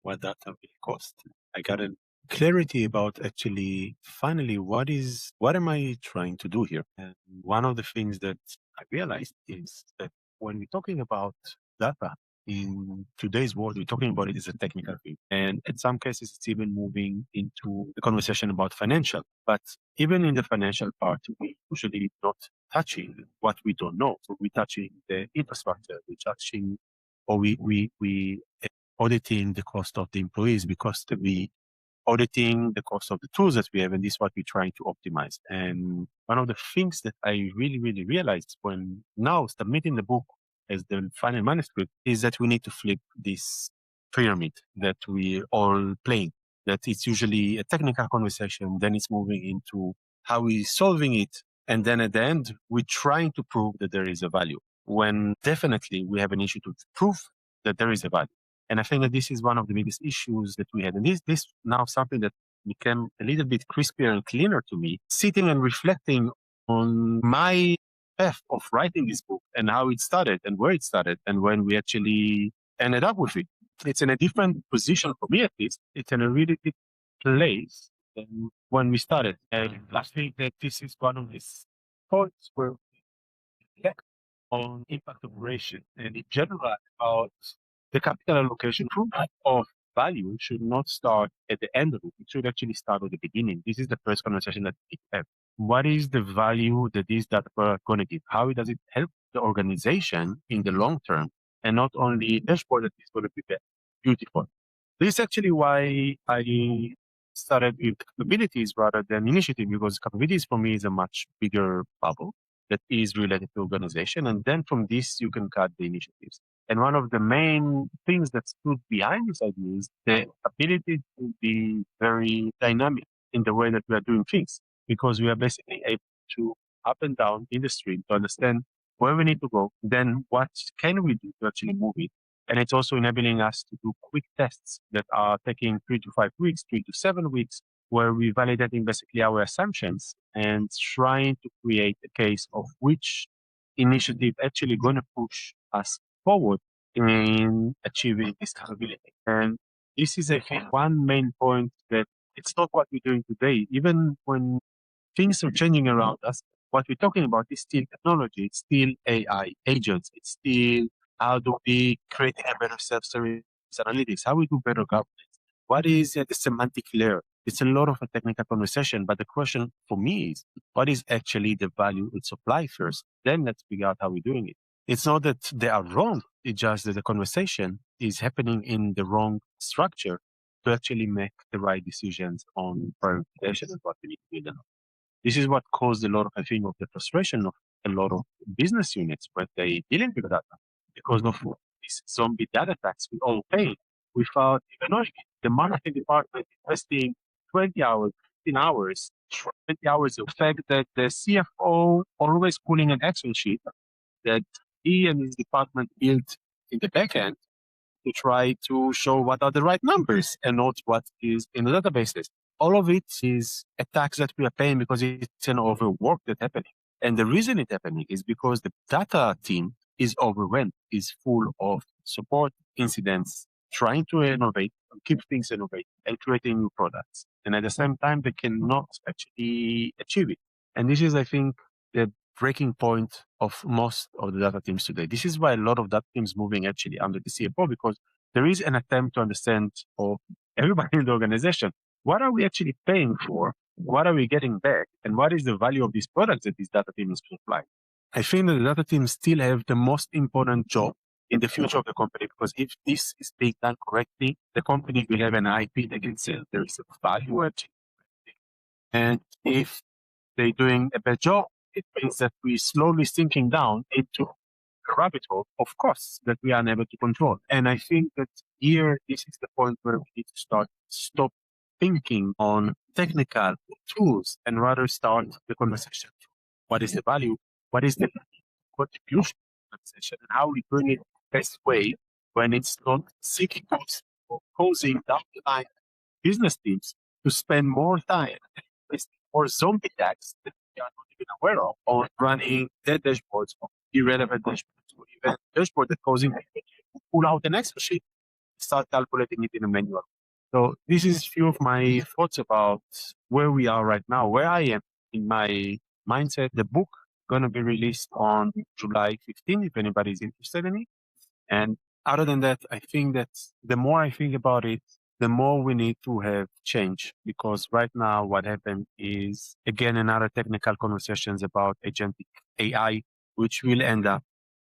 what data will cost. I got a clarity about actually finally what am I trying to do here? And one of the things that I realized is that when we're talking about data in today's world, we're talking about it as a technical thing. And in some cases, it's even moving into the conversation about financial. But even in the financial part, we usually not touching what we don't know. So we're touching the infrastructure, we're touching, or we auditing the cost of the employees because we auditing the cost of the tools that we have, and this is what we're trying to optimize. And one of the things that I really, really realized when now submitting the book as the final manuscript is that we need to flip this pyramid that we all playing. That it's usually a technical conversation, then it's moving into how we're solving it, and then at the end, we're trying to prove that there is a value. When definitely we have an issue to prove that there is a value. And I think that this is one of the biggest issues that we had. And this now something that became a little bit crispier and cleaner to me, sitting and reflecting on my path of writing this book and how it started and where it started and when we actually ended up with it. It's in a different position for me, at least. It's in a really good place than when we started. And I think that this is one of these points where we reflect on impact operation and in general about the capital allocation of value should not start at the end of it. It should actually start at the beginning. This is the first conversation that we have. What is the value that this data product going to give? How does it help the organization in the long term? And not only dashboard that is going to be beautiful. This is actually why I started with capabilities rather than initiative, because capabilities for me is a much bigger bubble that is related to organization. And then from this, you can cut the initiatives. And one of the main things that stood behind this idea is the ability to be very dynamic in the way that we are doing things, because we are basically able to up and down in the stream to understand where we need to go, then what can we do to actually move it. And it's also enabling us to do quick tests that are taking 3 to 5 weeks, 3 to 7 weeks, where we're validating basically our assumptions and trying to create a case of which initiative actually going to push us forward in achieving this capability. And this is, I think, one main point that it's not what we're doing today. Even when things are changing around us, what we're talking about is still technology, it's still AI agents, it's still how do we create a better self-service analytics, how we do better governance, what is the semantic layer. It's a lot of a technical conversation, but the question for me is, what is actually the value it supply first? Then let's figure out how we're doing it. It's not that they are wrong. It's just that the conversation is happening in the wrong structure to actually make the right decisions on prioritization and what we need to do. This is what caused a lot of, I think, of the frustration of a lot of business units when they dealing with data, because of this zombie data tax we all pay without even knowing it. The marketing department investing 20 hours, 15 hours, 20 hours. The fact that the CFO always pulling an Excel sheet that he and his department built in the back end to try to show what are the right numbers and not what is in the databases. All of it is a tax that we are paying because it's an overwork that's happening. And the reason it's happening is because the data team is overwhelmed, is full of support incidents, trying to innovate, keep things innovative, and creating new products. And at the same time, they cannot actually achieve it. And this is, I think, the breaking point of most of the data teams today. This is why a lot of data teams moving actually under the CFO, because there is an attempt to understand, or everybody in the organization, what are we actually paying for? What are we getting back? And what is the value of these products that these data teams supply? I think that the data teams still have the most important job in the future of the company, because if this is being done correctly, the company will have an IP they can sell. There is a value actually. And if they're doing a bad job, it means that we're slowly sinking down into a rabbit hole of costs that we are unable to control. And I think that here, this is the point where we need to stop thinking on technical tools and rather start the conversation. What is the value? What is the contribution to the conversation? And how we bring it the best way when it's not seeking costs or causing down the line business teams to spend more time or zombie tax that we are not even aware of, or running their dashboards, or irrelevant dashboards, or even dashboard that causing people to pull out an Excel sheet start calculating it in a manual. So this is few of my thoughts about where we are right now, where I am in my mindset. The book gonna be released on July 15th, if anybody's interested in it. And other than that, I think that the more I think about it, the more we need to have change, because right now what happened is again another technical conversations about agentic AI, which will end up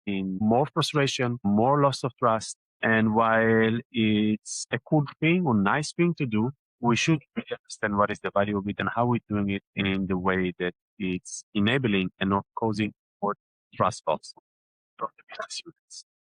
in more frustration, more loss of trust. And while it's a cool thing or nice thing to do, we should really understand what is the value of it and how we're doing it in the way that it's enabling and not causing more trust faults from the business units.